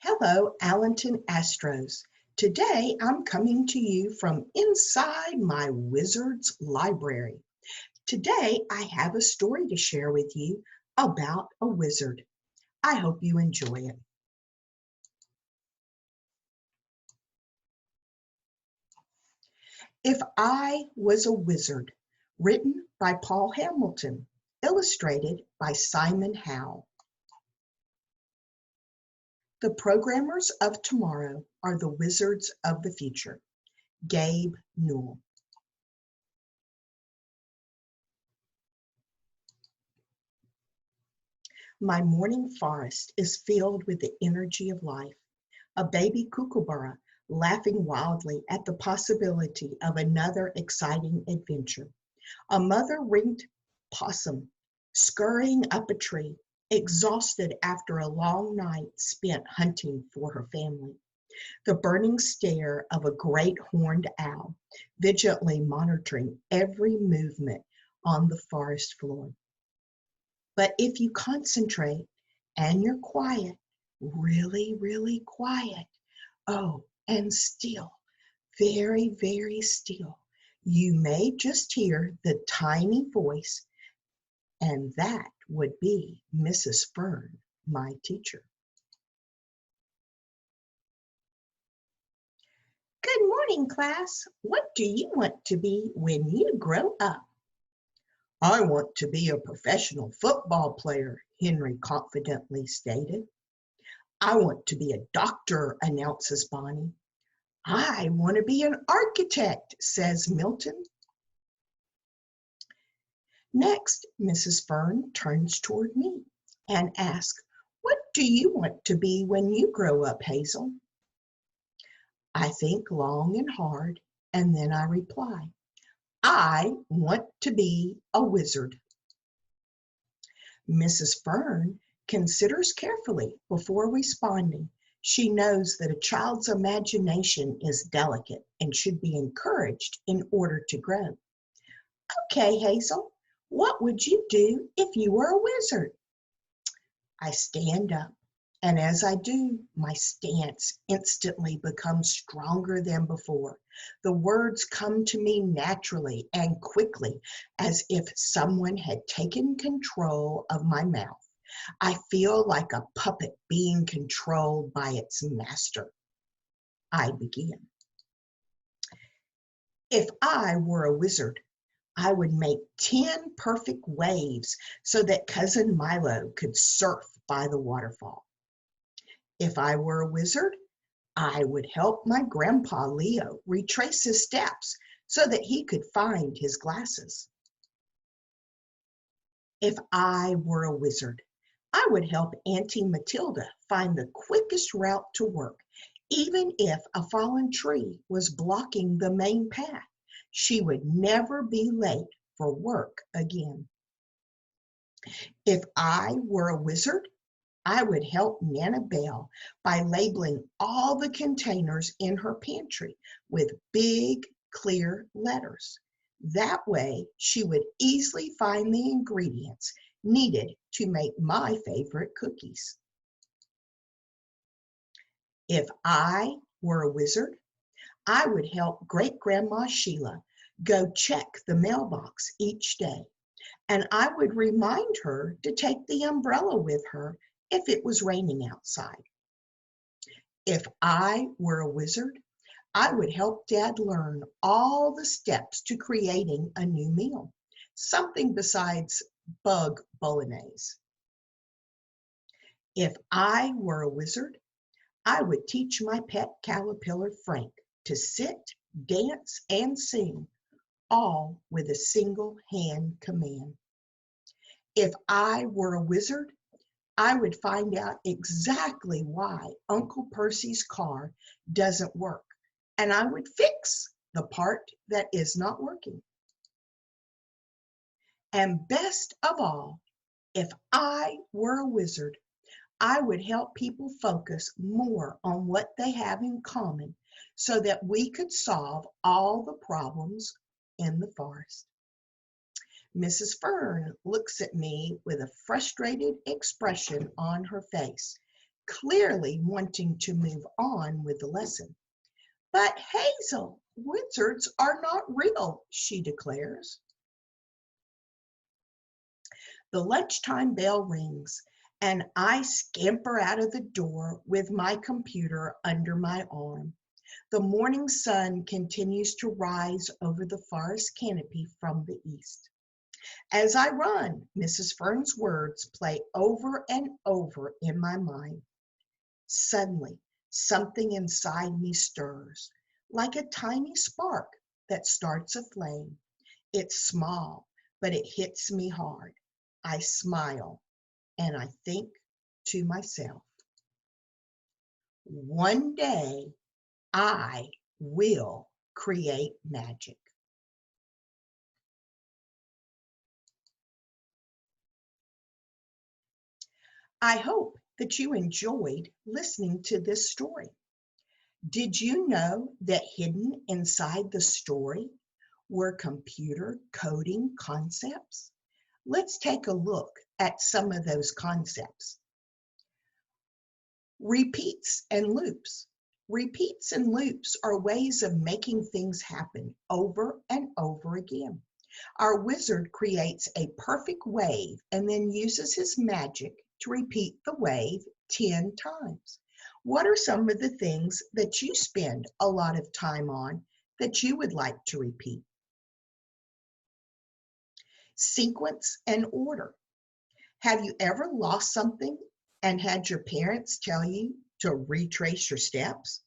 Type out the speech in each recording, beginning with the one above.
Hello, Allenton Astros. Today I'm coming to you from inside my Wizzard's library. Today I have a story to share with you about a wizard. I hope you enjoy it. If I Was a Wizard, written by Paul Hamilton, illustrated by Simon Howell. The programmers of tomorrow are the wizards of the future. Gabe Newell. My morning forest is filled with the energy of life. A baby kookaburra laughing wildly at the possibility of another exciting adventure. A mother-ringed possum scurrying up a tree, exhausted after a long night spent hunting for her family. The burning stare of a great horned owl, vigilantly monitoring every movement on the forest floor. But if you concentrate and you're quiet, really, really quiet, and still, very, very still, you may just hear the tiny voice, and that would be Mrs. Fern, my teacher. Good morning, class. What do you want to be when you grow up? I want to be a professional football player, Henry confidently stated. I want to be a doctor, announces Bonnie. I want to be an architect, says Milton. Next, Mrs. Fern turns toward me and asks, what do you want to be when you grow up, Hazel? I think long and hard, and then I reply, I want to be a wizard. Mrs. Fern considers carefully before responding. She knows that a child's imagination is delicate and should be encouraged in order to grow. Okay, Hazel, what would you do if you were a wizard? I stand up, and as I do, my stance instantly becomes stronger than before. The words come to me naturally and quickly, as if someone had taken control of my mouth. I feel like a puppet being controlled by its master. I begin. If I were a wizard, I would make 10 perfect waves so that Cousin Milo could surf by the waterfall. If I were a wizard, I would help my grandpa Leo retrace his steps so that he could find his glasses. If I were a wizard, I would help Auntie Matilda find the quickest route to work, even if a fallen tree was blocking the main path. She would never be late for work again. If I were a wizard, I would help Nana Belle by labeling all the containers in her pantry with big, clear letters. That way, she would easily find the ingredients needed to make my favorite cookies. If I were a wizard, I would help Great-Grandma Sheila go check the mailbox each day, and I would remind her to take the umbrella with her if it was raining outside. If I were a wizard, I would help Dad learn all the steps to creating a new meal, something besides bug bolognese. If I were a wizard, I would teach my pet caterpillar Frank to sit, dance, and sing, all with a single hand command. If I were a wizard, I would find out exactly why Uncle Percy's car doesn't work, and I would fix the part that is not working. And best of all, if I were a wizard, I would help people focus more on what they have in common so that we could solve all the problems in the forest. Mrs. Fern looks at me with a frustrated expression on her face. clearly wanting to move on with the lesson. But Hazel, wizards are not real, she declares. The lunchtime bell rings, and I scamper out of the door with my computer under my arm. The morning sun continues to rise over the forest canopy from the east. As I run, Mrs. Fern's words play over and over in my mind. Suddenly, something inside me stirs, like a tiny spark that starts a flame. It's small, but it hits me hard. I smile, and I think to myself, one day I will create magic. I hope that you enjoyed listening to this story. Did you know that hidden inside the story were computer coding concepts? Let's take a look at some of those concepts. Repeats and loops. Repeats and loops are ways of making things happen over and over again. Our wizard creates a perfect wave and then uses his magic to repeat the wave 10 times. What are some of the things that you spend a lot of time on that you would like to repeat? Sequence and order. Have you ever lost something and had your parents tell you to retrace your steps?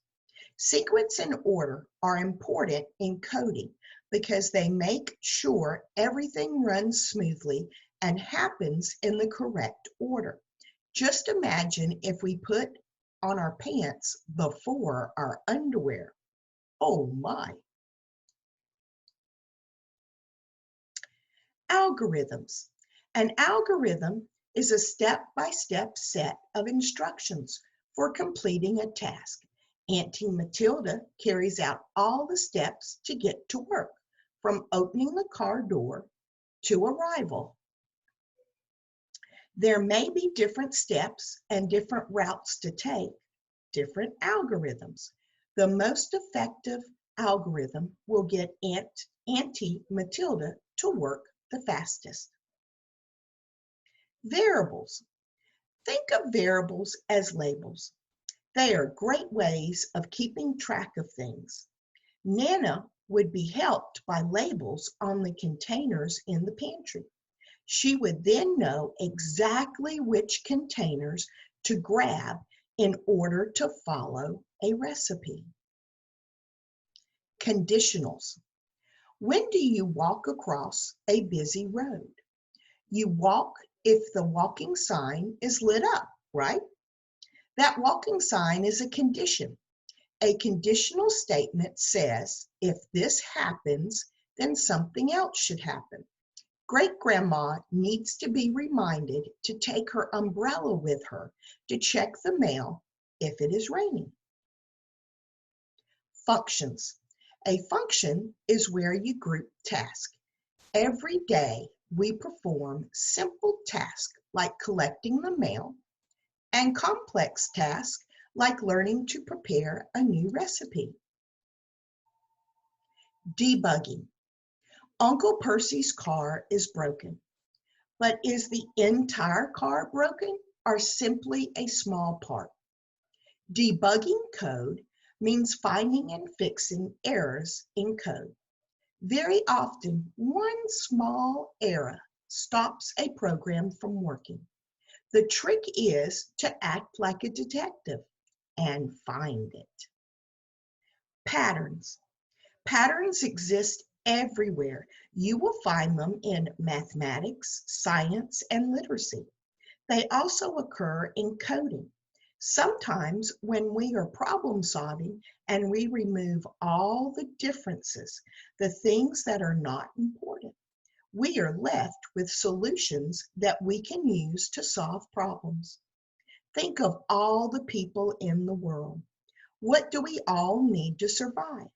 Sequence and order are important in coding because they make sure everything runs smoothly and happens in the correct order. Just imagine if we put on our pants before our underwear. Oh my. Algorithms. An algorithm is a step-by-step set of instructions for completing a task. Auntie Matilda carries out all the steps to get to work, from opening the car door to arrival. There may be different steps and different routes to take, different algorithms. The most effective algorithm will get Auntie Matilda to work the fastest. Variables. Think of variables as labels. They are great ways of keeping track of things. Nana would be helped by labels on the containers in the pantry. She would then know exactly which containers to grab in order to follow a recipe. Conditionals. When do you walk across a busy road? You walk if the walking sign is lit up, right? That walking sign is a condition. A conditional statement says, if this happens, then something else should happen. Great-grandma needs to be reminded to take her umbrella with her to check the mail if it is raining. Functions. A function is where you group tasks. Every day we perform simple tasks like collecting the mail and complex tasks like learning to prepare a new recipe. Debugging. Uncle Percy's car is broken, but is the entire car broken or simply a small part? Debugging code means finding and fixing errors in code. Very often, one small error stops a program from working. The trick is to act like a detective and find it. Patterns. Patterns exist everywhere. You will find them in mathematics, science, and literacy. They also occur in coding. Sometimes when we are problem solving and we remove all the differences, the things that are not important, we are left with solutions that we can use to solve problems. Think of all the people in the world. What do we all need to survive?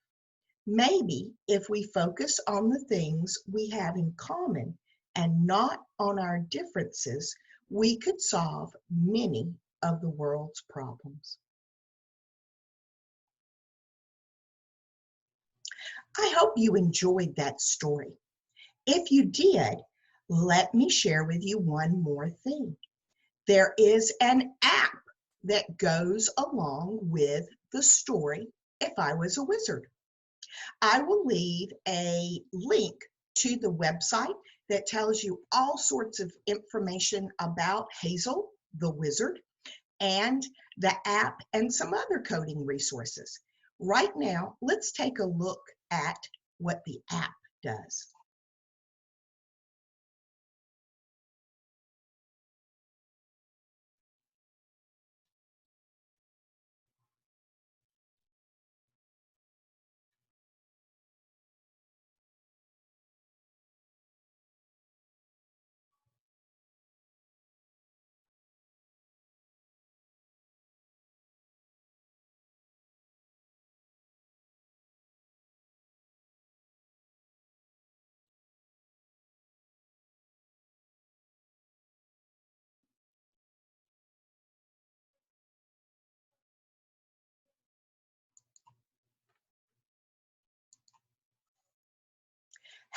Maybe if we focus on the things we have in common and not on our differences, we could solve many of the world's problems. I hope you enjoyed that story. If you did, let me share with you one more thing. There is an app that goes along with the story, If I Was a Wizard. I will leave a link to the website that tells you all sorts of information about Hazel, the wizard, and the app and some other coding resources. Right now, let's take a look at what the app does.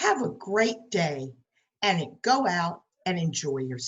Have a great day and go out and enjoy yourself.